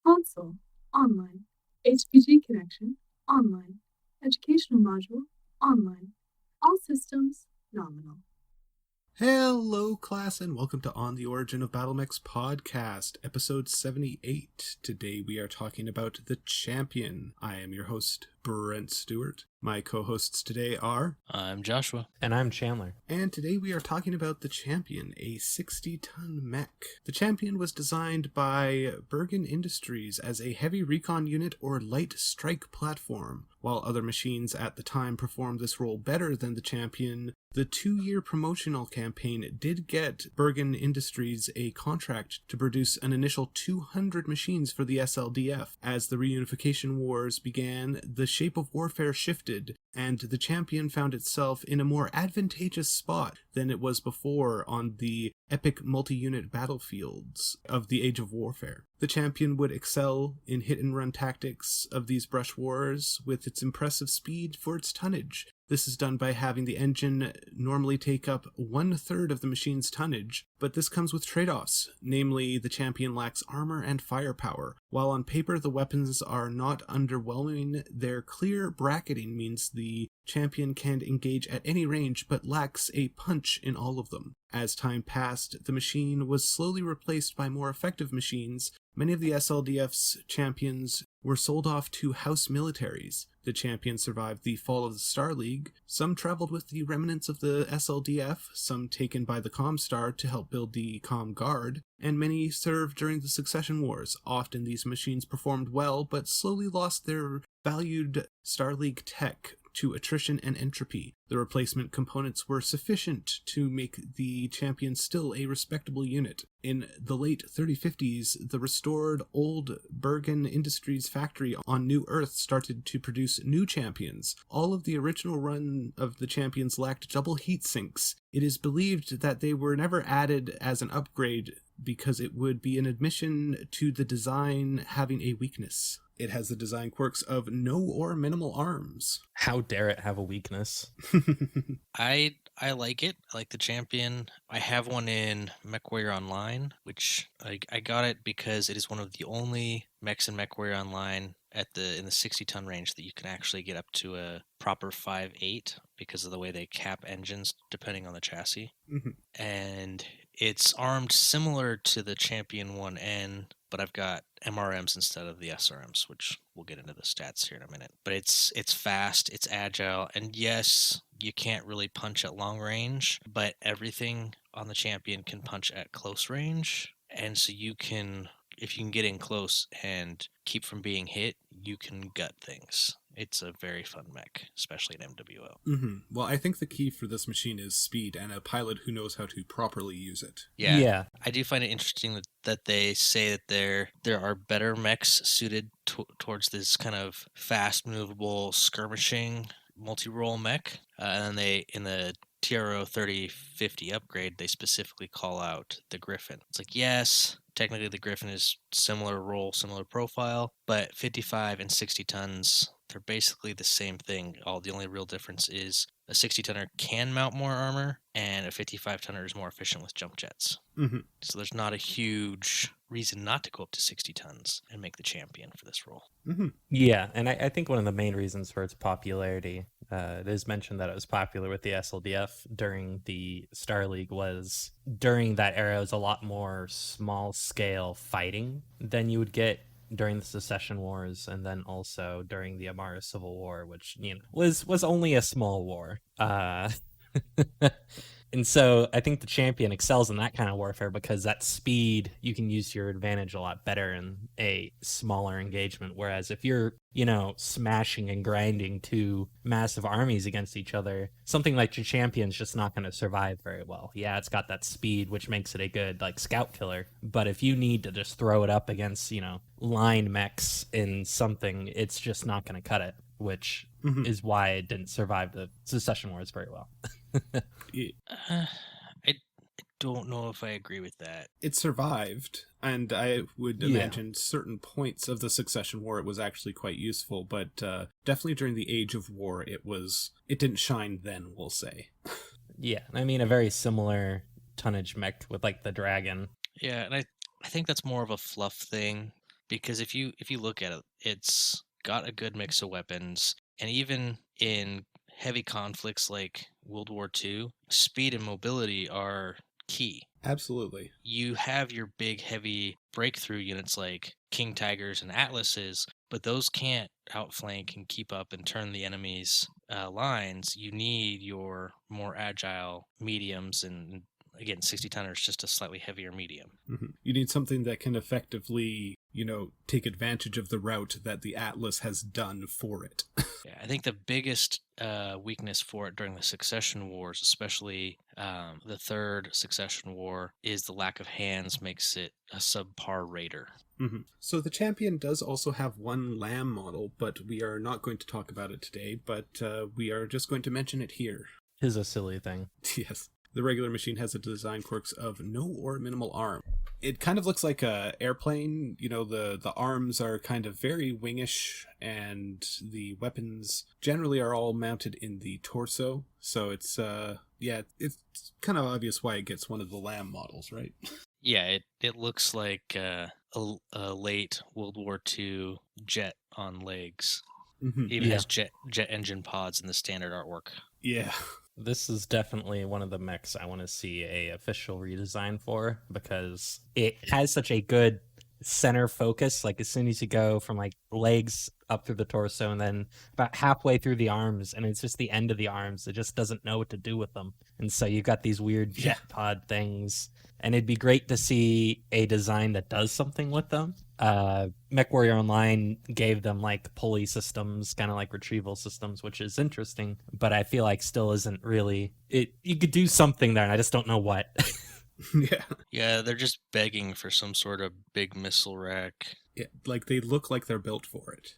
Console, online. HPG connection, online. Educational module, online. All systems, nominal. Hello, class, and welcome to On the Origin of Battlemechs Podcast, episode 78. Today we are talking about the Champion. I am your host, Brent Stewart. My co-hosts today are... I'm Joshua. And I'm Chandler. And today we are talking about the Champion, a 60-ton mech. The Champion was designed by Bergen Industries as a heavy recon unit or light strike platform. While other machines at the time performed this role better than the Champion, the 2-year promotional campaign did get Bergen Industries a contract to produce an initial 200 machines for the SLDF. As the reunification wars began, the shape of warfare shifted, and the Champion found itself in a more advantageous spot than it was before on the epic multi-unit battlefields of the Age of Warfare. The Champion would excel in hit-and-run tactics of these brush wars with its impressive speed for its tonnage. This is done by having the engine normally take up 1/3 of the machine's tonnage, but this comes with trade-offs, namely the Champion lacks armor and firepower. While on paper the weapons are not underwhelming, their clear bracketing means the Champion can engage at any range but lacks a punch in all of them. As time passed, the machine was slowly replaced by more effective machines. Many of the SLDF's Champions were sold off to house militaries. The Champion survived the fall of the Star League. Some traveled with the remnants of the SLDF, some taken by the Comstar to help build the Com Guard, and many served during the Succession Wars. Often these machines performed well, but slowly lost their valued Star League tech to attrition and entropy. The replacement components were sufficient to make the Champion still a respectable unit. In the late 3050s, the restored old Bergen Industries factory on New Earth started to produce new Champions. All of the original run of the Champions lacked double heat sinks. It is believed that they were never added as an upgrade because it would be an admission to the design having a weakness. It has the design quirks of no or minimal arms. How dare it have a weakness? I like it. I like the Champion. I have one in MechWarrior Online, which I got it because it is one of the only mechs in MechWarrior Online in the 60-ton range that you can actually get up to a proper 5.8 because of the way they cap engines depending on the chassis. Mm-hmm. And it's armed similar to the Champion 1N, but I've got MRMs instead of the SRMs, which we'll get into the stats here in a minute. But it's fast, it's agile, and yes, you can't really punch at long range, but everything on the Champion can punch at close range, and so you can, if you can get in close and keep from being hit, you can gut things. It's a very fun mech, especially in MWO. Mm-hmm. Well, I think the key for this machine is speed and a pilot who knows how to properly use it. Yeah. I do find it interesting that they say that there are better mechs suited towards this kind of fast, movable, skirmishing, multi-role mech. And then in the TRO 3050 upgrade, they specifically call out the Griffin. It's like, yes, technically the Griffin is similar role, similar profile, but 55 and 60 tons, they're basically the same thing. The only real difference is a 60-tonner can mount more armor, and a 55-tonner is more efficient with jump jets. Mm-hmm. So there's not a huge reason not to go up to 60 tons and make the Champion for this role. Mm-hmm. Yeah, and I think one of the main reasons for its popularity, it is mentioned that it was popular with the SLDF during the Star League, was during that era, it was a lot more small-scale fighting than you would get during the Secession Wars, and then also during the Amara Civil War, which was only a small war. And so I think the Champion excels in that kind of warfare because that speed you can use to your advantage a lot better in a smaller engagement. Whereas if you're, smashing and grinding two massive armies against each other, something like your Champion's just not going to survive very well. Yeah, it's got that speed, which makes it a good scout killer. But if you need to just throw it up against, line mechs in something, it's just not going to cut it, which is why it didn't survive the Secession Wars very well. I don't know if I agree with that. It survived, and I would imagine certain points of the Succession War it was actually quite useful, but definitely during the Age of War it didn't shine then, we'll say. Yeah, I mean a very similar tonnage mech with the Dragon. Yeah, and I think that's more of a fluff thing. because if you look at it, it's got a good mix of weapons, and even in heavy conflicts like World War II, speed and mobility are key. Absolutely. You have your big, heavy breakthrough units like King Tigers and Atlases, but those can't outflank and keep up and turn the enemy's lines. You need your more agile mediums, and again, 60-tonner is just a slightly heavier medium. Mm-hmm. You need something that can effectively, take advantage of the route that the Atlas has done for it. Yeah, I think the biggest weakness for it during the Succession Wars, especially the third Succession War, is the lack of hands makes it a subpar raider. Mm-hmm. So the Champion does also have one lamb model, but we are not going to talk about it today, but we are just going to mention it here. Is a silly thing. Yes. The regular machine has a design quirks of no or minimal arm. It kind of looks like a airplane. The arms are kind of very wingish, and the weapons generally are all mounted in the torso. So it's kind of obvious why it gets one of the lamb models, right? Yeah, it looks like a late World War II jet on legs. Mm-hmm. Even has jet engine pods in the standard artwork. Yeah. This is definitely one of the mechs I want to see a official redesign for, because it has such a good center focus. Like as soon as you go from like legs up through the torso and then about halfway through the arms, and it's just the end of the arms, it just doesn't know what to do with them. And so you've got these weird jet pod things, and it'd be great to see a design that does something with them. MechWarrior Online gave them like pulley systems, kind of like retrieval systems, which is interesting, but I feel like still isn't really it. You could do something there, and I just don't know what. Yeah, they're just begging for some sort of big missile rack. Yeah, like they look like they're built for it.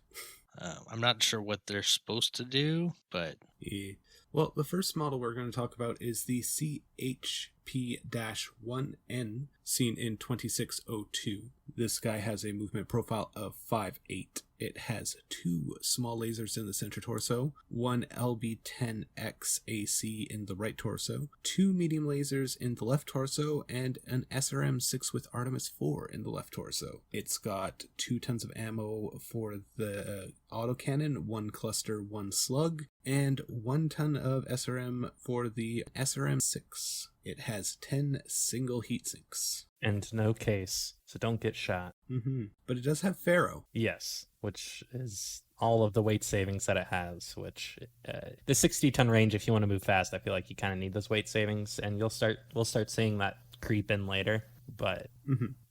I'm not sure what they're supposed to do, but... Yeah. Well, the first model we're going to talk about is the CHP-1N, seen in 2602. This guy has a movement profile of 5'8". It has 2 small lasers in the center torso, 1 LB-10X AC in the right torso, 2 medium lasers in the left torso, and an SRM-6 with Artemis 4 in the left torso. It's got 2 tons of ammo for the autocannon, 1 cluster, 1 slug, and 1 ton of SRM for the SRM-6. It has 10 single heat sinks. And no case, so don't get shot. Mm-hmm. But it does have Pharaoh. Yes, which is all of the weight savings that it has, which the 60-ton range, if you want to move fast, I feel like you kind of need those weight savings, and we'll start seeing that creep in later. But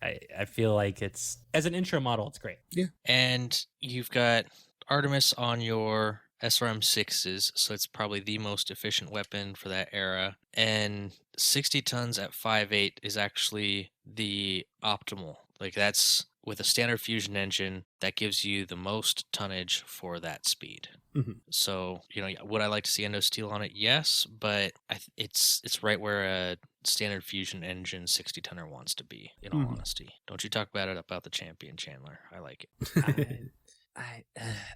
I feel like it's, as an intro model, it's great. Yeah. And you've got Artemis on your SRM-6s, so it's probably the most efficient weapon for that era. And 60 tons at 5'8" is actually the optimal. Like, that's with a standard fusion engine, that gives you the most tonnage for that speed. Mm-hmm. So, would I like to see endosteel on it? Yes, but it's right where a standard fusion engine 60-tonner wants to be, in all honesty. Don't you talk about the Champion, Chandler. I like it.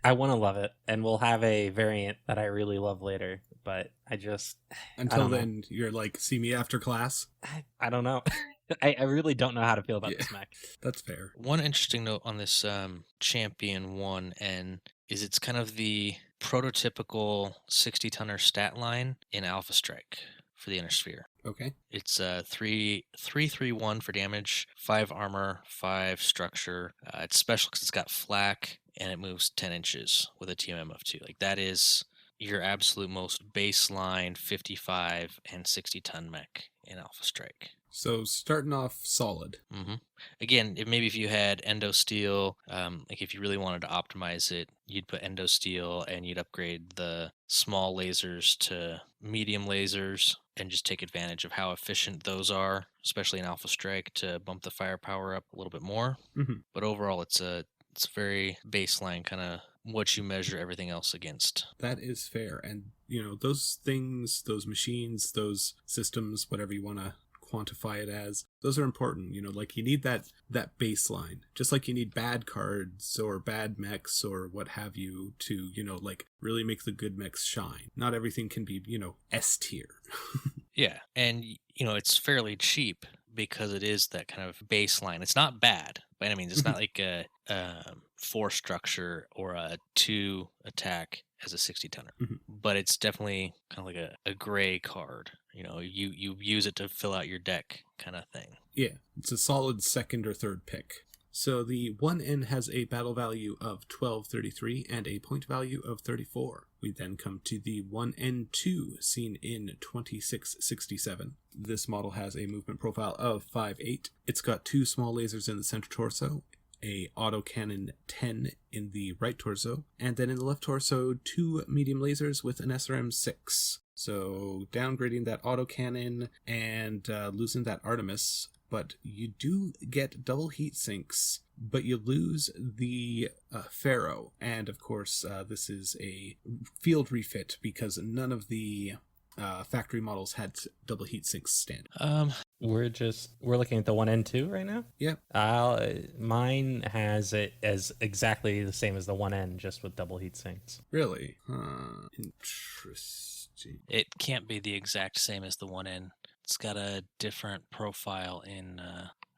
I want to love it, and we'll have a variant that I really love later, but Until then, you're like, see me after class? I don't know. I really don't know how to feel about this mech. That's fair. One interesting note on this Champion 1N is it's kind of the prototypical 60-tonner stat line in Alpha Strike for the Inner Sphere. Okay. It's 3-3-1 for damage, 5 armor, 5 structure. It's special because it's got flak, and it moves 10 inches with a TMM of 2. Like, that is your absolute most baseline 55 and 60-ton mech in Alpha Strike. So starting off solid. Mm-hmm. Again, maybe if you had endosteel, like if you really wanted to optimize it, you'd put endosteel and you'd upgrade the small lasers to medium lasers and just take advantage of how efficient those are, especially in Alpha Strike, to bump the firepower up a little bit more. Mm-hmm. But overall, it's very baseline, kind of what you measure everything else against. That is fair. And, those things, those machines, those systems, whatever you want to quantify it as, those are important. Like, you need that baseline, just like you need bad cards or bad mechs or what have you to like really make the good mechs shine. Not everything can be S tier. Yeah, and it's fairly cheap because it is that kind of baseline. It's not bad by any means. It's not like a 4 structure or a 2 attack as a 60 tonner, but it's definitely kind of like a gray card. You use it to fill out your deck kind of thing. Yeah, it's a solid second or third pick. So the 1N has a battle value of 1233 and a point value of 34. We then come to the 1N2, seen in 2667. This model has a movement profile of 5'8". It's got 2 small lasers in the center torso, a autocannon 10 in the right torso, and then in the left torso, 2 medium lasers with an SRM-6. So downgrading that autocannon and losing that Artemis, but you do get double heat sinks, but you lose the Pharaoh. And of course, this is a field refit because none of the factory models had double heat sinks standard. We're looking at the 1N2 right now? Yeah. Mine has it as exactly the same as the 1N, just with double heat sinks. Really? Interesting. It can't be the exact same as the 1N. It's got a different profile in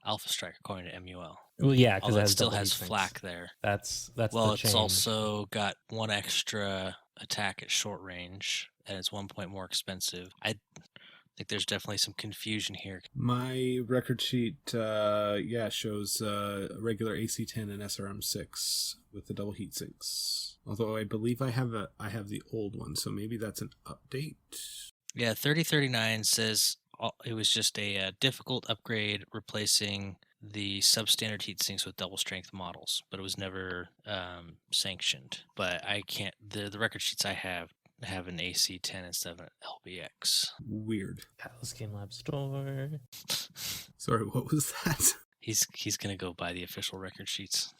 Alpha Strike according to MUL. Well, yeah, because it still has flak there. That's well, the it's change. also got 1 extra attack at short range, and it's 1 point more expensive. I think there's definitely some confusion here. My record sheet, shows regular AC-10 and SRM-6 with the double heat sinks. Although I believe I have the old one, so maybe that's an update. Yeah, 3039 says it was just a difficult upgrade replacing the substandard heat sinks with double strength models, but it was never sanctioned. But I can't. The record sheets I have an AC-10 instead of an LBX. Weird. Palace Game Lab store. Sorry, what was that? He's gonna go buy the official record sheets.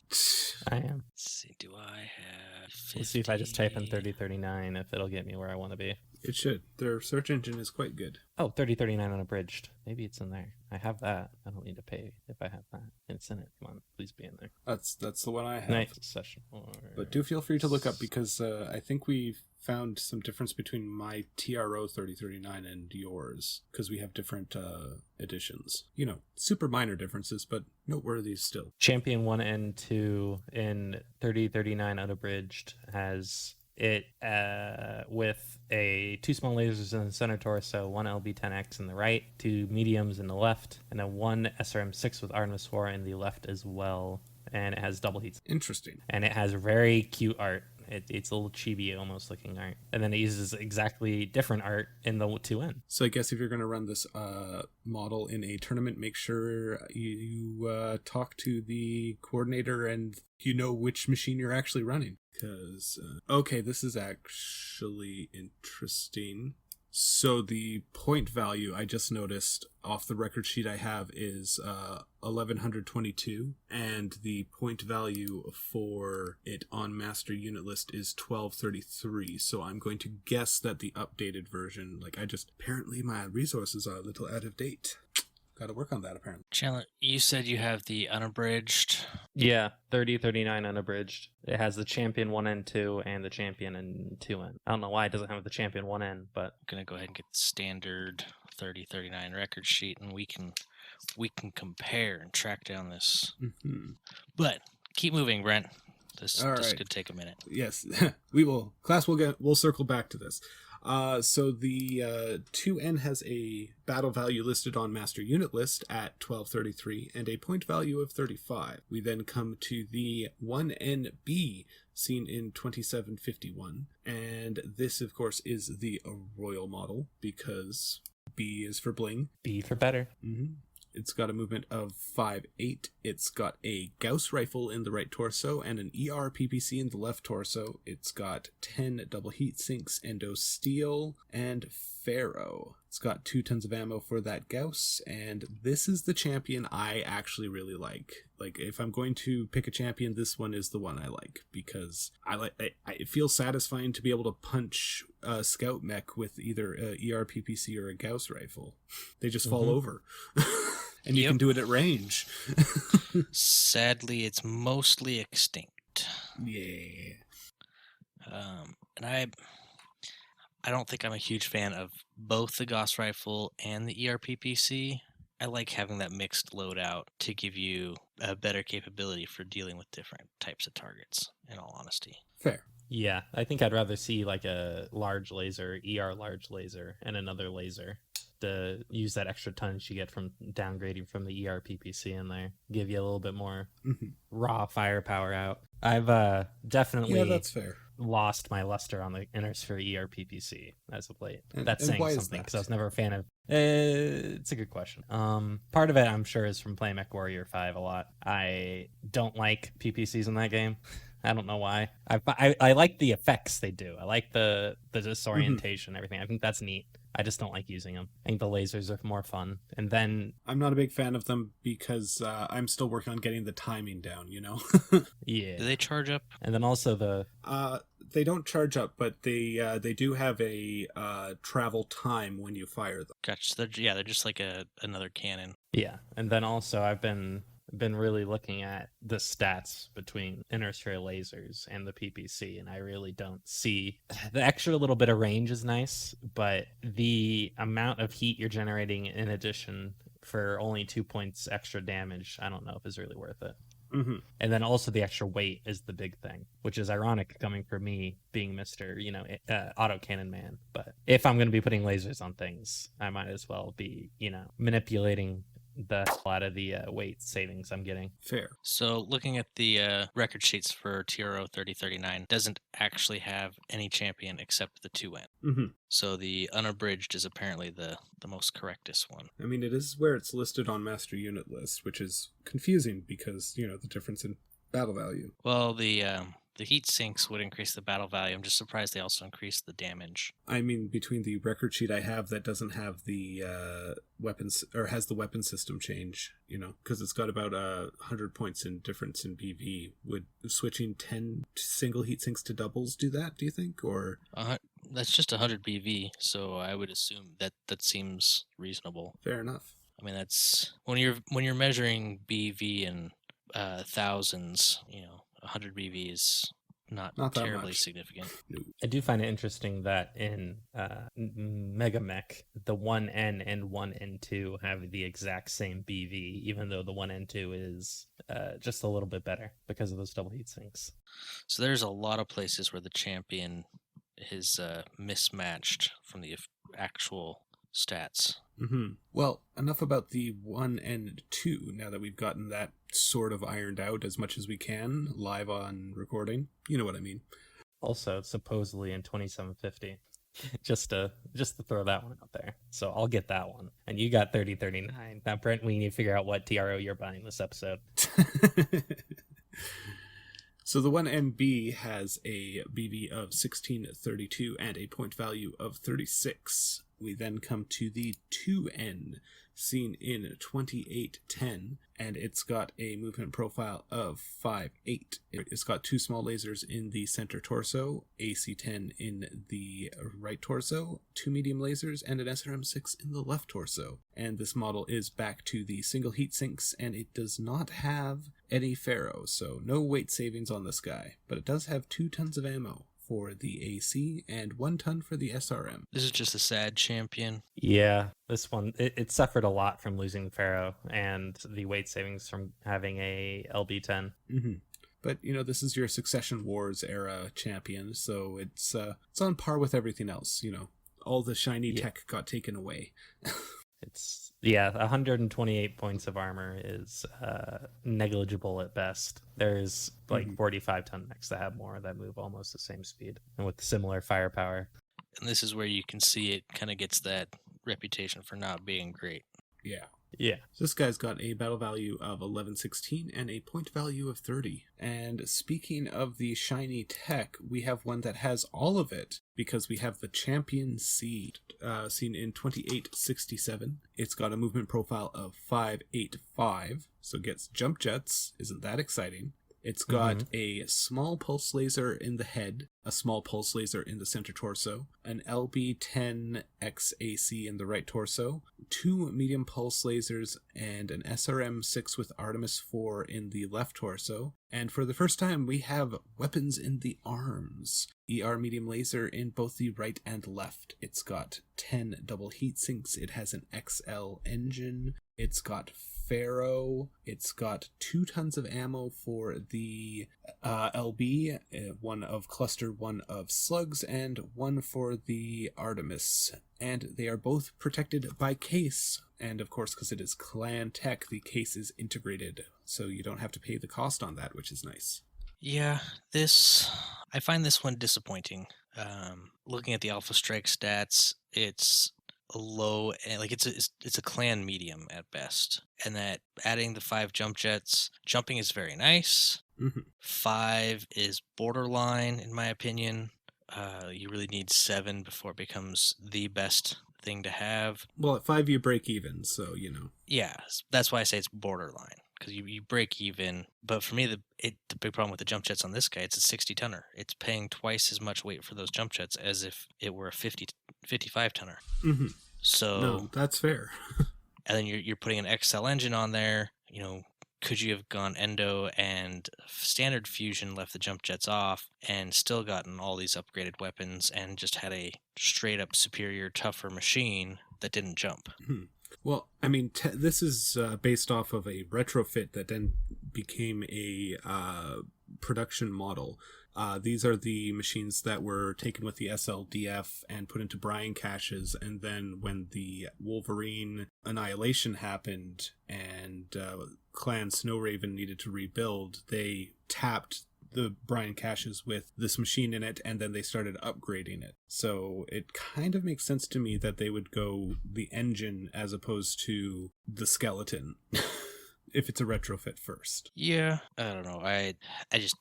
I am. Let's see, do I have 50? Let's see if I just type in 3039 if it'll get me where I want to be. It should. Their search engine is quite good. Oh, 3039 unabridged. Maybe it's in there. I have that. I don't need to pay if I have that. It's in it. Come on, please be in there. That's the one I have. Nice session. But do feel free to look up because I think we've found some difference between my TRO 3039 and yours because we have different editions. Super minor differences, but noteworthy still. Champion 1 and 2 in 3039 unabridged has it with 2 small lasers in the center torso, 1 LB-10X in the right, 2 mediums in the left, and then 1 SRM-6 with Artemis 4 in the left as well. And it has double heats. Interesting. And it has very cute art. It's a little chibi almost looking art. And then it uses exactly different art in the 2N. So I guess if you're going to run this model in a tournament, make sure you talk to the coordinator and you know which machine you're actually running. Because, this is actually interesting. So the point value I just noticed off the record sheet I have is 1122, and the point value for it on master unit list is 1233. So I'm going to guess that the updated version, apparently my resources are a little out of date. Got to work on that, apparently. Chandler, you said you have the unabridged. Yeah, 3039 unabridged. It has the Champion 1N2 and the Champion and 2N. I don't know why it doesn't have the Champion 1N, but I'm going to go ahead and get the standard 3039 record sheet, and we can compare and track down this. Mm-hmm. But keep moving, Brent. This right. could take a minute. Yes, we will. Class, we'll circle back to this. So the 2N has a battle value listed on master unit list at 1233 and a point value of 35. We then come to the 1NB seen in 2751, and this of course is the royal model because B is for bling. B for better. Mm-hmm. It's got a movement of 5'8". It's got a Gauss rifle in the right torso and an ER PPC in the left torso. It's got 10 double heat sinks, endo steel, and Pharaoh. It's got 2 tons of ammo for that Gauss, and this is the champion I actually really like. Like, if I'm going to pick a champion, this one is the one I like, because it feels satisfying to be able to punch a scout mech with either a ER PPC or a Gauss rifle. They just fall over. And you can do it at range. Sadly, it's mostly extinct. Yeah. And I don't think I'm a huge fan of both the Gauss rifle and the ERPPC. I like having that mixed loadout to give you a better capability for dealing with different types of targets, in all honesty. Fair. Yeah, I think I'd rather see like a large laser, ER large laser, and another laser to use that extra tonnage you get from downgrading from the ER PPC in there. Give you a little bit more raw firepower out. I've definitely Yeah, that's fair. lost my luster on the Innersphere ER PPC as of late. And That's why saying is something that? because I was never a fan of. It's a good question. Part of it I'm sure is from playing MechWarrior 5 a lot. I don't like PPCs in that game. I don't know why. I like the effects they do. I like the disorientation, everything. I think that's neat. I just don't like using them. I think the lasers are more fun. And then I'm not a big fan of them because I'm still working on getting the timing down, you know? yeah. Do they charge up? And then also the They don't charge up, but they do have a travel time when you fire them. Gotcha. They're just like another cannon. yeah. And then also I've been really looking at the stats between Innersphere lasers and the PPC, and I really don't see the extra little bit of range is nice, but the amount of heat you're generating in addition for only 2 points extra damage, I don't know if is really worth it. Mm-hmm. And then also the extra weight is the big thing, which is ironic coming from me being Mr. Autocannon man. But if I'm going to be putting lasers on things, I might as well be, manipulating the hell out of the weight savings I'm getting. Fair. So looking at the record sheets for TRO 3039, doesn't actually have any champion except the 2N. Mm-hmm. So the unabridged is apparently the most correctest one. I mean, it is where it's listed on master unit list, which is confusing because, the difference in battle value. Well, the heat sinks would increase the battle value. I'm just surprised they also increased the damage. I mean, between the record sheet I have that doesn't have the weapons, or has the weapon system change, because it's got about 100 points in difference in BV. Would switching 10 single heat sinks to doubles do that, do you think? Or that's just 100 BV, so I would assume that seems reasonable. Fair enough. I mean, that's when you're measuring BV in thousands, 100 BV is not terribly significant. No. I do find it interesting that in Mega Mech, the 1N and 1N2 have the exact same BV, even though the 1N2 is just a little bit better because of those double heat sinks. So there's a lot of places where the champion is mismatched from the actual stats. Mm-hmm. Well, enough about the 1 and 2, now that we've gotten that sort of ironed out as much as we can, live on recording. You know what I mean. Also, supposedly in 2750. just to throw that one out there. So I'll get that one. And you got 3039. Now, Brent, we need to figure out what TRO you're buying this episode. So the 1NB has a BV of 1632 and a point value of 36. We then come to the 2N, seen in 2810, and it's got a movement profile of 5.8. It's got 2 small lasers in the center torso, AC-10 in the right torso, 2 medium lasers, and an SRM-6 in the left torso. And this model is back to the single heat sinks, and it does not have any ferro, so no weight savings on this guy, but it does have 2 tons of ammo for the AC and 1 ton for the SRM. This is just a sad champion. Yeah, this one, it suffered a lot from losing the Pharaoh and the weight savings from having a LB10. Mm-hmm. But, this is your Succession Wars era champion, so it's on par with everything else, All the shiny tech got taken away. It's 128 points of armor is negligible at best. There's 45-ton mechs that have more, that move almost the same speed and with similar firepower. And this is where you can see it kind of gets that reputation for not being great. Yeah. Yeah. So this guy's got a battle value of 1116 and a point value of 30. And speaking of the shiny tech, we have one that has all of it because we have the Champion Seed, seen in 2867. It's got a movement profile of 585, so gets jump jets. Isn't that exciting? It's got a small pulse laser in the head, a small pulse laser in the center torso, an LB-10 XAC in the right torso, 2 medium pulse lasers, and an SRM-6 with Artemis 4 in the left torso. And for the first time, we have weapons in the arms. ER medium laser in both the right and left. It's got 10 double heat sinks. It has an XL engine. It's got Pharaoh. It's got 2 tons of ammo for the LB, 1 of cluster, 1 of slugs, and 1 for the Artemis. And they are both protected by case. And of course, because it is clan tech, the case is integrated, so you don't have to pay the cost on that, which is nice. Yeah, I find this one disappointing. Looking at the Alpha Strike stats, it's a low, like it's a clan medium at best, and that adding the 5 jump jets, jumping is very nice. 5 is borderline in my opinion. You really need 7 before it becomes the best thing to have. Well, at 5 you break even, so Yeah, that's why I say it's borderline, because you break even. But for me, the big problem with the jump jets on this guy, it's a 60 tonner. It's paying twice as much weight for those jump jets as if it were a 55 tonner. So no, that's fair. And then you're putting an XL engine on there. Could you have gone endo and standard fusion, left the jump jets off, and still gotten all these upgraded weapons and just had a straight up superior, tougher machine that didn't jump? Well, I mean, this is based off of a retrofit that then became a production model. These are the machines that were taken with the SLDF and put into Brian caches, and then when the Wolverine Annihilation happened and Clan Snowraven needed to rebuild, they tapped the Brian caches with this machine in it, and then they started upgrading it. So it kind of makes sense to me that they would go the engine as opposed to the skeleton. If it's a retrofit first. Yeah, I don't know. I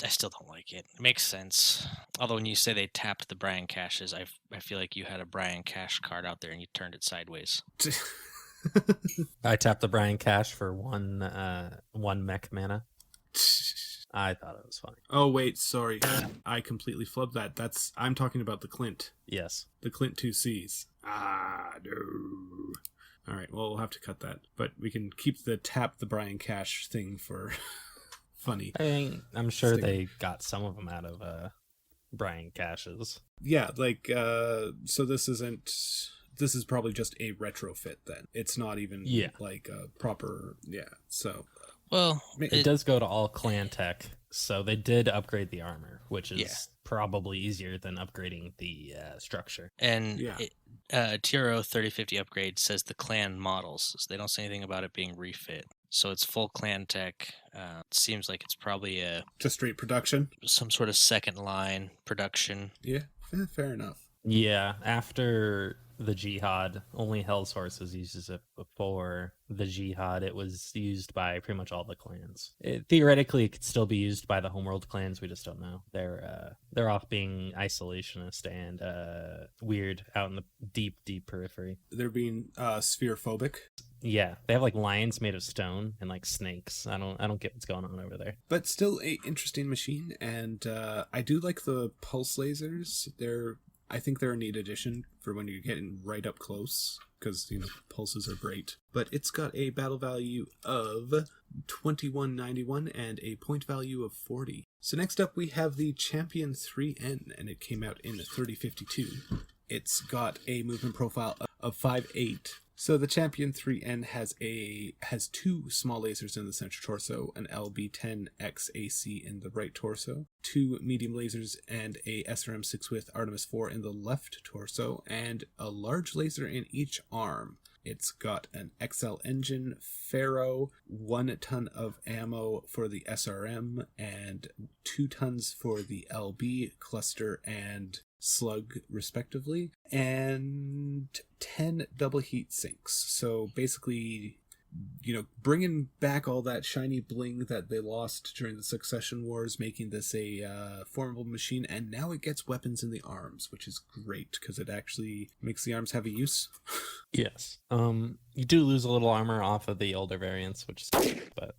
still don't like it. It makes sense. Although when you say they tapped the Brian caches, I feel like you had a Brian cache card out there and you turned it sideways. I tapped the Brian cache for one mech mana. I thought it was funny. Oh wait, sorry. I completely flubbed that. I'm talking about the Clint. Yes. The Clint 2Cs. No. Alright, well, we'll have to cut that. But we can keep the tap the Brian cache thing for funny. I'm sure they got some of them out of Brian caches. Yeah, so this is probably just a retrofit then. It's not even like a proper, so... Well, it does go to all clan tech, so they did upgrade the armor, which is probably easier than upgrading the structure. And TRO 3050 upgrade says the clan models, so they don't say anything about it being refit. So it's full clan tech. It seems like it's probably just straight production, some sort of second line production. Yeah, fair enough. Yeah, after the Jihad, only Hell's Horses uses it. Before the Jihad, it was used by pretty much all the clans. Theoretically, it could still be used by the homeworld clans. We just don't know. They're off being isolationist and weird out in the deep periphery. They're being spherophobic. Yeah, they have like lions made of stone and like snakes. I don't get what's going on over there. But still a interesting machine, and I do like the pulse lasers. I think they're a neat addition for when you're getting right up close, because, pulses are great. But it's got a battle value of 2191 and a point value of 40. So next up we have the Champion 3N, and it came out in 3052. It's got a movement profile of 5'8". So the Champion 3N has 2 small lasers in the center torso, an LB10XAC in the right torso, 2 medium lasers and a SRM-6 with Artemis 4 in the left torso, and a large laser in each arm. It's got an XL engine, Pharaoh, 1 ton of ammo for the SRM, and 2 tons for the LB, cluster, and slug respectively, and 10 double heat sinks. So basically, bringing back all that shiny bling that they lost during the Succession Wars, making this a formidable machine, and now it gets weapons in the arms, which is great because it actually makes the arms have a use. Yes. You do lose a little armor off of the older variants, which is, but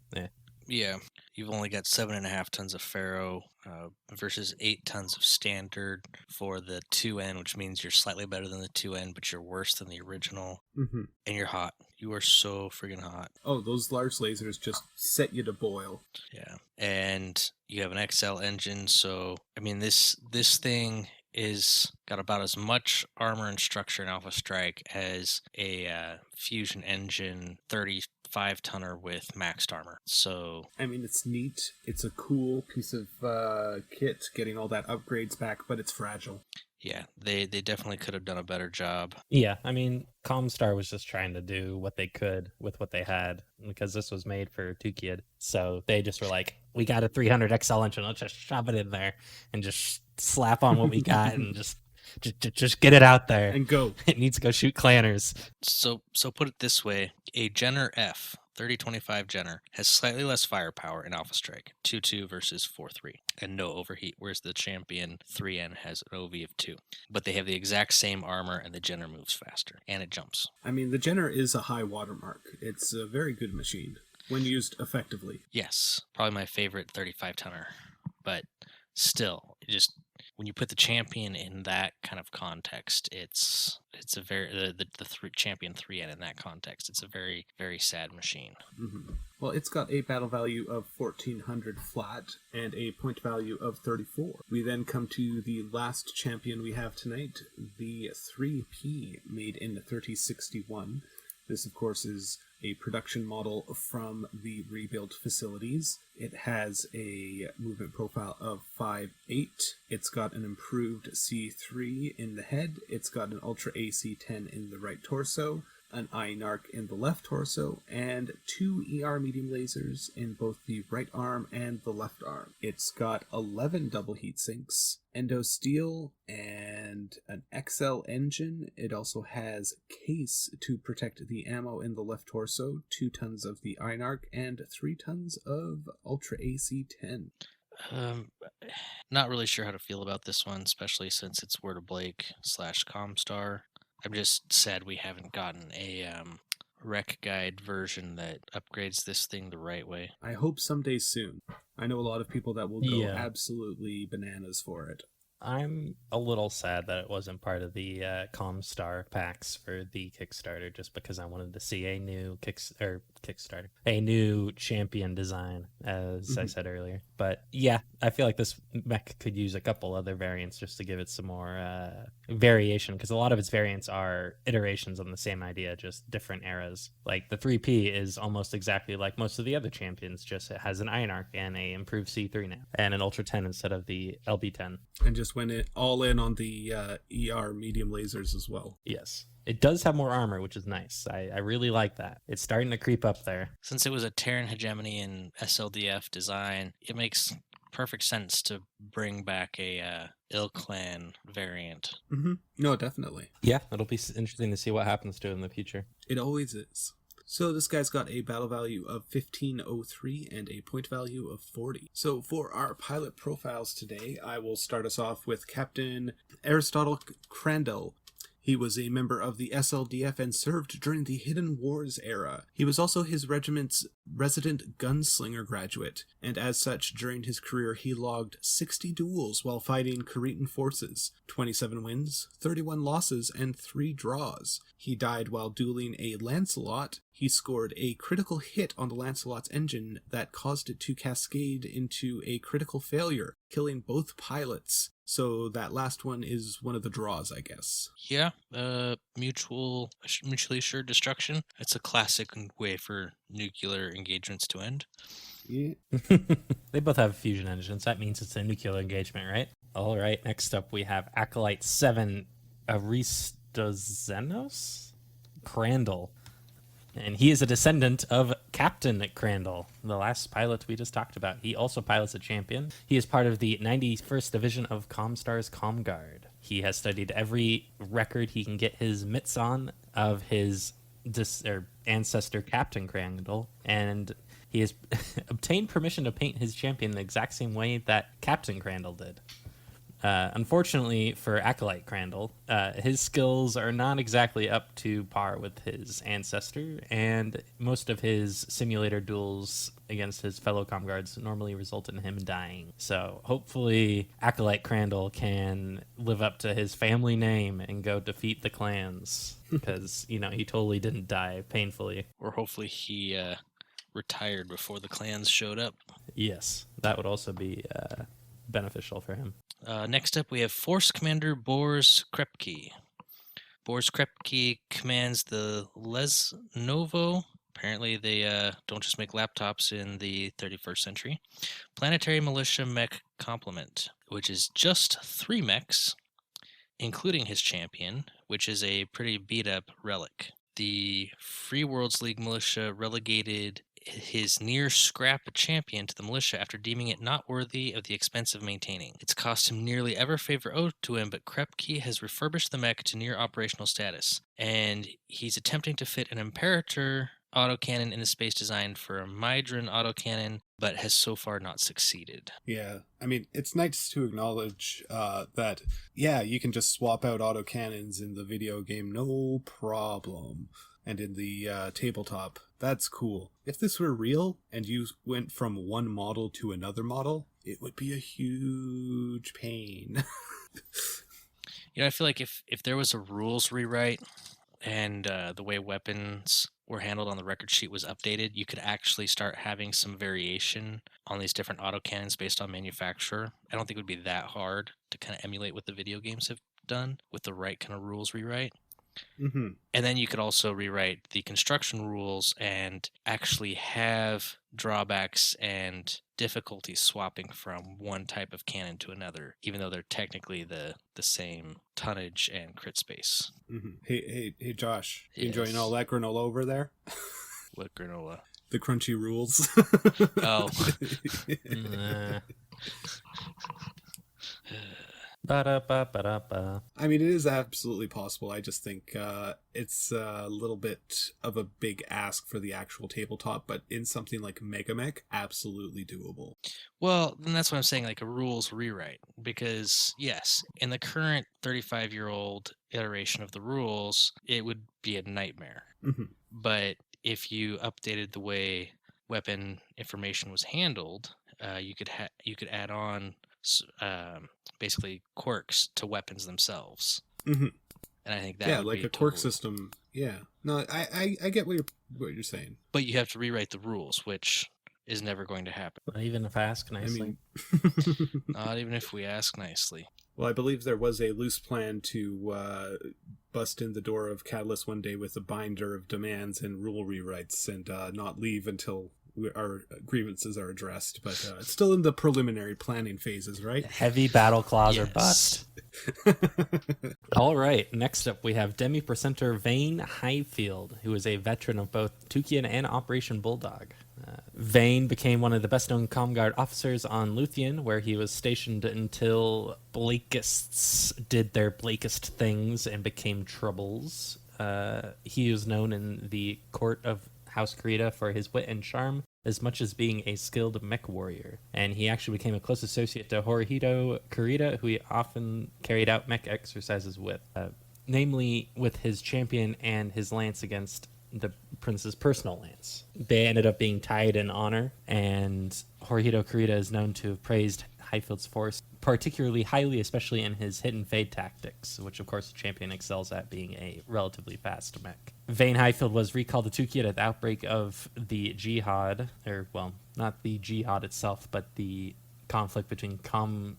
Yeah, you've only got 7.5 tons of Faro versus 8 tons of standard for the 2N, which means you're slightly better than the 2N, but you're worse than the original. Mm-hmm. And you're hot. You are so friggin' hot. Oh, those large lasers just set you to boil. Yeah. And you have an XL engine, so I mean this thing is got about as much armor and structure in Alpha Strike as a fusion engine 35-tonner with maxed armor. So I mean, it's neat. It's a cool piece of kit, getting all that upgrades back, but it's fragile. yeah, they definitely could have done a better job. Yeah, I mean, Comstar was just trying to do what they could with what they had, because this was made for 2Kid. So they just were like, we got a 300 XL engine, let's just shove it in there and just slap on what we got and just get it out there. And go. It needs to go shoot clanners. So put it this way, a Jenner F 3025 Jenner has slightly less firepower in Alpha Strike, 2-2 versus 4-3, and no overheat, whereas the Champion 3N has an OV of 2. But they have the exact same armor, and the Jenner moves faster, and it jumps. I mean, the Jenner is a high watermark. It's a very good machine when used effectively. Yes, probably my favorite 35-tonner, but still, just when you put the Champion in that kind of context, it's a very the Champion 3N in that context, it's a very, very sad machine. Mm-hmm. Well, it's got a battle value of 1400 flat and a point value of 34. We then come to the last champion we have tonight, the 3P, made in 3061. This, of course, is a production model from the rebuilt facilities. It has a movement profile of 5'8". It's got an improved C3 in the head. It's got an Ultra AC-10 in the right torso, an INARC in the left torso, and 2 ER medium lasers in both the right arm and the left arm. It's got 11 double heat sinks, endo steel, and an XL engine. It also has case to protect the ammo in the left torso, 2 tons of the INARC, and 3 tons of Ultra AC-10. Not really sure how to feel about this one, especially since it's Word of Blake / Comstar. I'm just sad we haven't gotten a rec guide version that upgrades this thing the right way. I hope someday soon. I know a lot of people that will go absolutely bananas for it. I'm a little sad that it wasn't part of the Comstar packs for the Kickstarter, just because I wanted to see a new Kickstarter, a new champion design, as I said earlier. But yeah, I feel like this mech could use a couple other variants just to give it some more variation, because a lot of its variants are iterations on the same idea, just different eras. Like the 3P is almost exactly like most of the other champions, just it has an INARC and a improved C3 now, and an Ultra 10 instead of the LB10. And just went it all in on the ER medium lasers as well. Yes. It does have more armor, which is nice. I really like that. It's starting to creep up there. Since it was a Terran hegemony and SLDF design, it makes perfect sense to bring back a Ill-Clan variant. Mm-hmm. No, definitely. Yeah, it'll be interesting to see what happens to it in the future. It always is. So this guy's got a battle value of 1503 and a point value of 40. So for our pilot profiles today, I will start us off with Captain Aristotle Crandall. He was a member of the SLDF and served during the Hidden Wars era. He was also his regiment's resident gunslinger graduate, and as such, during his career, he logged 60 duels while fighting Cretan forces, 27 wins, 31 losses, and 3 draws. He died while dueling a Lancelot. He scored a critical hit on the Lancelot's engine that caused it to cascade into a critical failure, killing both pilots. So that last one is one of the draws, I guess. Yeah, mutually assured destruction. It's a classic way for nuclear engagements to end. Yeah. They both have fusion engines. That means it's a nuclear engagement, right? All right, next up we have Acolyte 7 Aristozenos Crandall. And he is a descendant of Captain Crandall, the last pilot we just talked about. He also pilots a champion. He is part of the 91st Division of Comstar's Comguard. He has studied every record he can get his mitts on of his ancestor Captain Crandall, and he has obtained permission to paint his champion the exact same way that Captain Crandall did. Unfortunately for Acolyte Crandall, his skills are not exactly up to par with his ancestor, and most of his simulator duels against his fellow comguards normally result in him dying. So hopefully Acolyte Crandall can live up to his family name and go defeat the clans, because, he totally didn't die painfully. Or hopefully he retired before the clans showed up. Yes, that would also be beneficial for him. Next up, we have Force Commander Boris Krepke. Boris Krepke commands the Lesnovo. Apparently, they don't just make laptops in the 31st century. Planetary Militia Mech Complement, which is just 3 mechs, including his champion, which is a pretty beat-up relic. The Free Worlds League militia relegated his near-scrap champion to the militia after deeming it not worthy of the expense of maintaining. It's cost him nearly ever favor owed to him, but Krepke has refurbished the mech to near operational status, and he's attempting to fit an Imperator autocannon in the space designed for a Mydran autocannon, but has so far not succeeded. Yeah, I mean, it's nice to acknowledge that, you can just swap out autocannons in the video game, no problem. And in the tabletop, that's cool. If this were real, and you went from one model to another model, it would be a huge pain. I feel like if there was a rules rewrite, and the way weapons were handled on the record sheet was updated, you could actually start having some variation on these different autocannons based on manufacturer. I don't think it would be that hard to kind of emulate what the video games have done with the right kind of rules rewrite. Mm-hmm. And then you could also rewrite the construction rules and actually have drawbacks and difficulties swapping from one type of cannon to another, even though they're technically the same tonnage and crit space. Mm-hmm. Hey, Josh, you Yes. enjoying all that granola over there? What granola? The crunchy rules. Oh. Ba-da-ba-ba-da-ba. I mean, it is absolutely possible. I just think it's a little bit of a big ask for the actual tabletop, but in something like Megamech, absolutely doable. Well, then that's what I'm saying, like a rules rewrite. Because, yes, in the current 35-year-old iteration of the rules, it would be a nightmare. Mm-hmm. But if you updated the way weapon information was handled, you could add on basically quirks to weapons themselves. Mm-hmm. And I think that would like be a quirk totally... system. Yeah, no, I get what you're saying. But you have to rewrite the rules, which is never going to happen. Not even if asked nicely. Not even if we ask nicely. Well, I believe there was a loose plan to bust in the door of Catalyst one day with a binder of demands and rule rewrites and not leave until our grievances are addressed. But it's still in the preliminary planning phases, right? Heavy battle clause or Yes. bust. All right, next up we have Demi-Percenter Vayne Highfield, who is a veteran of both Tukian and Operation Bulldog. Vayne became one of the best-known Comguard officers on Luthien, where he was stationed until Blakists did their Blakist things and became troubles. He is known in the court of House Kurita for his wit and charm, as much as being a skilled mech warrior. And he actually became a close associate to Hirohito Kurita, who he often carried out mech exercises with, namely with his champion and his lance against the prince's personal lance. They ended up being tied in honor, and Hirohito Kurita is known to have praised Highfield's force particularly highly, especially in his hit and fade tactics, which of course the champion excels at, being a relatively fast mech. Vayne Highfield was recalled to Tukiat at the outbreak of the Jihad, or well, not the Jihad itself, but the conflict between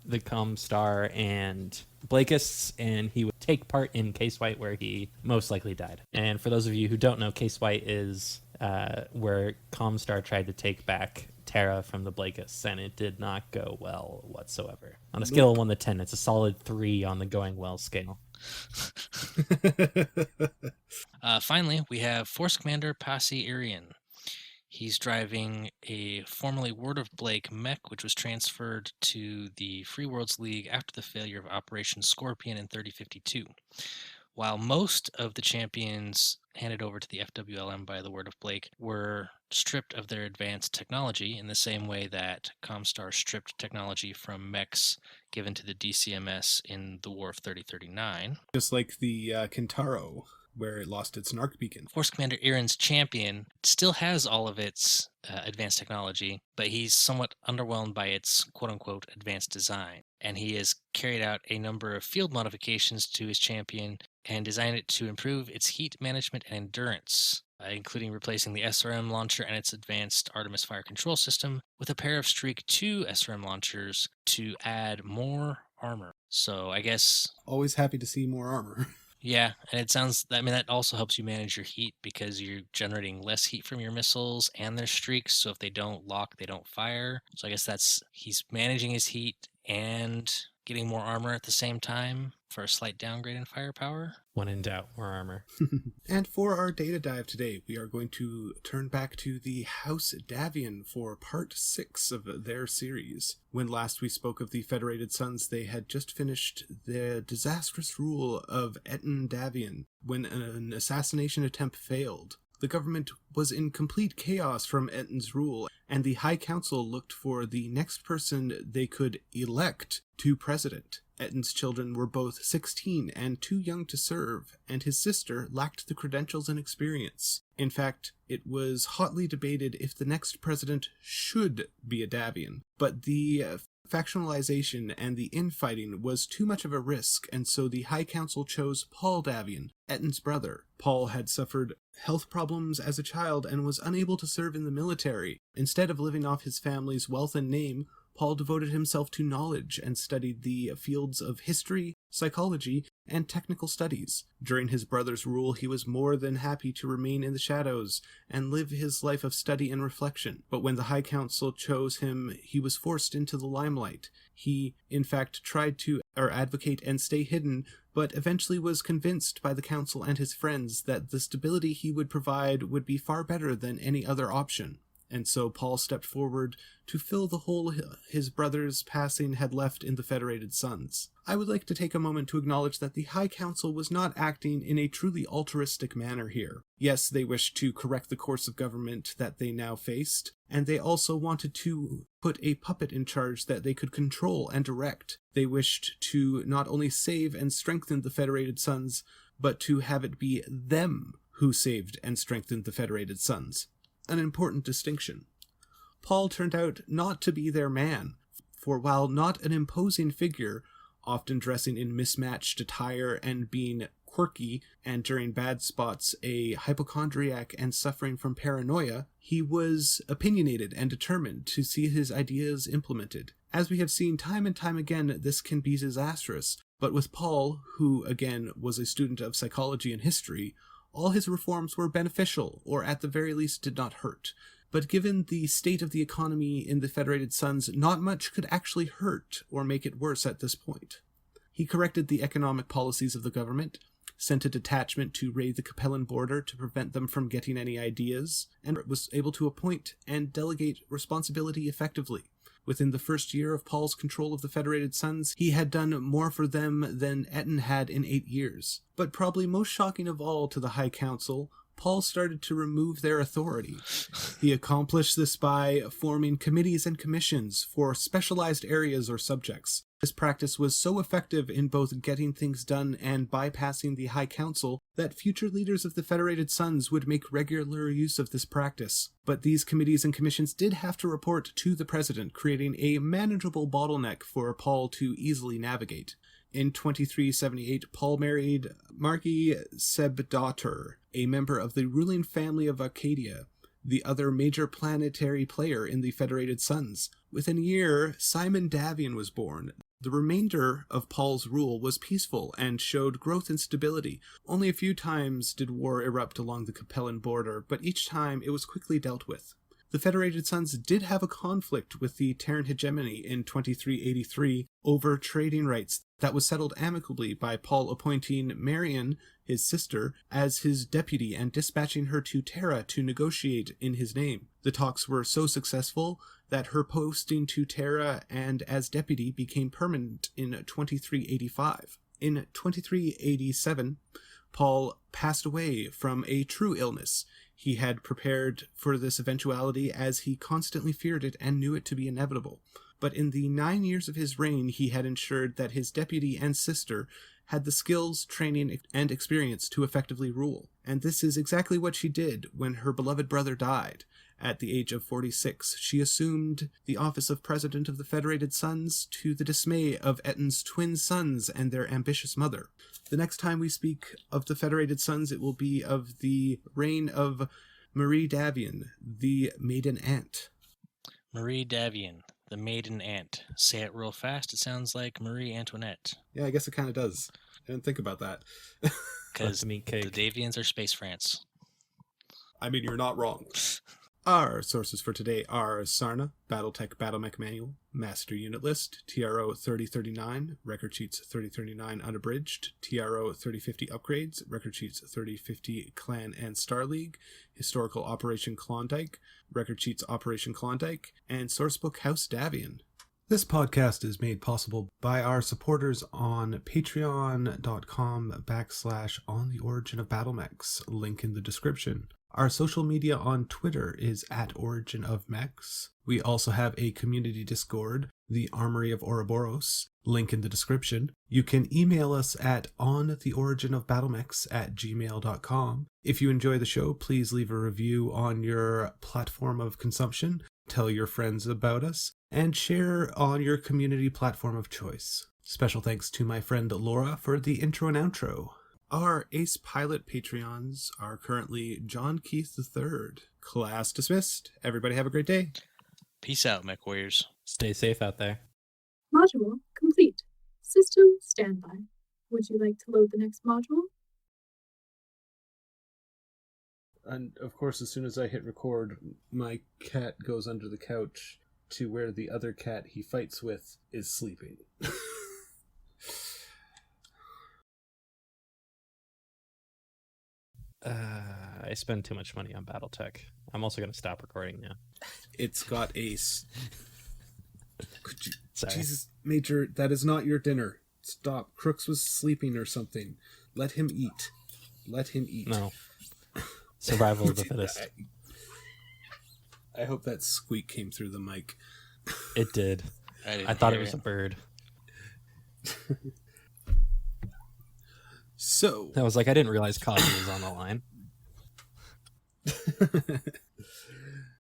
the Comstar and Blakists, and he would take part in Case White, where he most likely died. And for those of you who don't know, Case White is where Comstar tried to take back Terra from the Blakists, and it did not go well whatsoever. On a scale of 1 to 10, it's a solid 3 on the going well scale. Finally, we have Force Commander Pasi Irian. He's driving a formerly Word of Blake mech, which was transferred to the Free Worlds League after the failure of Operation Scorpion in 3052. While most of the champions handed over to the FWLM by the Word of Blake were stripped of their advanced technology in the same way that Comstar stripped technology from mechs given to the DCMS in the War of 3039. Just like the Kintaro. where it lost its narc beacon. Force Commander Iran's champion still has all of its advanced technology, but he's somewhat underwhelmed by its quote-unquote advanced design. And he has carried out a number of field modifications to his champion and designed it to improve its heat management and endurance, including replacing the SRM launcher and its advanced Artemis fire control system with a pair of Streak 2 SRM launchers to add more armor. So I guess... Always happy to see more armor. Yeah, and it sounds, I mean, that also helps you manage your heat because you're generating less heat from your missiles and their streaks, so if they don't lock, they don't fire. So I guess he's managing his heat and getting more armor at the same time for a slight downgrade in firepower. When in doubt, more armor. And for our data dive today, we are going to turn back to the House Davion for part 6 of their series. When last we spoke of the Federated Suns, they had just finished the disastrous rule of Etten Davion when an assassination attempt failed. The government was in complete chaos from Etten's rule, and the High Council looked for the next person they could elect to president. Etten's children were both 16 and too young to serve, and his sister lacked the credentials and experience. In fact, it was hotly debated if the next president should be a Davion, but the factionalization and the infighting was too much of a risk, and so the High Council chose Paul Davion, Etten's brother. Paul had suffered health problems as a child and was unable to serve in the military. Instead of living off his family's wealth and name, Paul devoted himself to knowledge and studied the fields of history, psychology, and technical studies. During his brother's rule, he was more than happy to remain in the shadows and live his life of study and reflection. But when the High Council chose him, he was forced into the limelight. He, in fact, tried to advocate and stay hidden, but eventually was convinced by the council and his friends that the stability he would provide would be far better than any other option. And so Paul stepped forward to fill the hole his brother's passing had left in the Federated Suns. I would like to take a moment to acknowledge that the High Council was not acting in a truly altruistic manner here. Yes, they wished to correct the course of government that they now faced, and they also wanted to put a puppet in charge that they could control and direct. They wished to not only save and strengthen the Federated Suns, but to have it be them who saved and strengthened the Federated Suns. An important distinction. Paul turned out not to be their man, for while not an imposing figure, often dressing in mismatched attire and being quirky, and during bad spots a hypochondriac and suffering from paranoia, he was opinionated and determined to see his ideas implemented. As we have seen time and time again, this can be disastrous, but with Paul, who again was a student of psychology and history, all his reforms were beneficial, or at the very least did not hurt. But given the state of the economy in the Federated Suns, not much could actually hurt or make it worse at this point. He corrected the economic policies of the government, sent a detachment to raid the Capellan border to prevent them from getting any ideas, and was able to appoint and delegate responsibility effectively. Within the first year of Paul's control of the Federated Suns, he had done more for them than Etten had in 8 years. But probably most shocking of all to the High Council, Paul started to remove their authority. He accomplished this by forming committees and commissions for specialized areas or subjects. This practice was so effective in both getting things done and bypassing the High Council that future leaders of the Federated Suns would make regular use of this practice. But these committees and commissions did have to report to the president, creating a manageable bottleneck for Paul to easily navigate. In 2378, Paul married Margie Sebdaughter, a member of the ruling family of Arcadia, the other major planetary player in the Federated Suns. Within a year, Simon Davion was born. The remainder of Paul's rule was peaceful and showed growth and stability. Only a few times did war erupt along the Capellan border, but each time it was quickly dealt with. The Federated Suns did have a conflict with the Terran hegemony in 2383 over trading rights that was settled amicably by Paul appointing Marion, his sister, as his deputy and dispatching her to Terra to negotiate in his name. The talks were so successful that her posting to Terra and as deputy became permanent in 2385. In 2387, Paul passed away from a true illness. He had prepared for this eventuality as he constantly feared it and knew it to be inevitable. but in the 9 years of his reign he had ensured that his deputy and sister had the skills, training, and experience to effectively rule. And this is exactly what she did when her beloved brother died. At the age of 46, she assumed the office of President of the Federated Sons to the dismay of Eton's twin sons and their ambitious mother. The next time we speak of the Federated Sons, it will be of the reign of Marie Davion, the Maiden Aunt. Marie Davion, the Maiden Aunt. Say it real fast, it sounds like Marie Antoinette. Yeah, I guess it kind of does. I didn't think about that. Because the Davions are Space France. I mean, you're not wrong. Our sources for today are Sarna, Battletech Battlemech Manual, Master Unit List, TRO 3039, Record Sheets 3039 Unabridged, TRO 3050 Upgrades, Record Sheets 3050 Clan and Star League, Historical Operation Klondike, Record Sheets Operation Klondike, and Sourcebook House Davion. This podcast is made possible by our supporters on patreon.com/on the Origin of Battlemechs, link in the description. Our social media on Twitter is at Origin of Mechs. We also have a community Discord, the Armory of Ouroboros, link in the description. You can email us at ontheoriginofbattlemechs@gmail.com. If you enjoy the show, please leave a review on your platform of consumption, tell your friends about us, and share on your community platform of choice. Special thanks to my friend Laura for the intro and outro. Our Ace Pilot Patreons are currently John Keith III. Class dismissed. Everybody have a great day. Peace out, Mech Warriors. Stay safe out there. Module complete. System standby. Would you like to load the next module? And of course, as soon as I hit record, my cat goes under the couch to where the other cat he fights with is sleeping. I spend too much money on Battletech. I'm also going to stop recording now. It's got Ace. Sorry. Jesus, Major, that is not your dinner. Stop. Crooks was sleeping or something. Let him eat. Let him eat. No. Survival of the fittest. I hope that squeak came through the mic. It did. I thought it was a bird. So I was like, I didn't realize Cosby was on the line.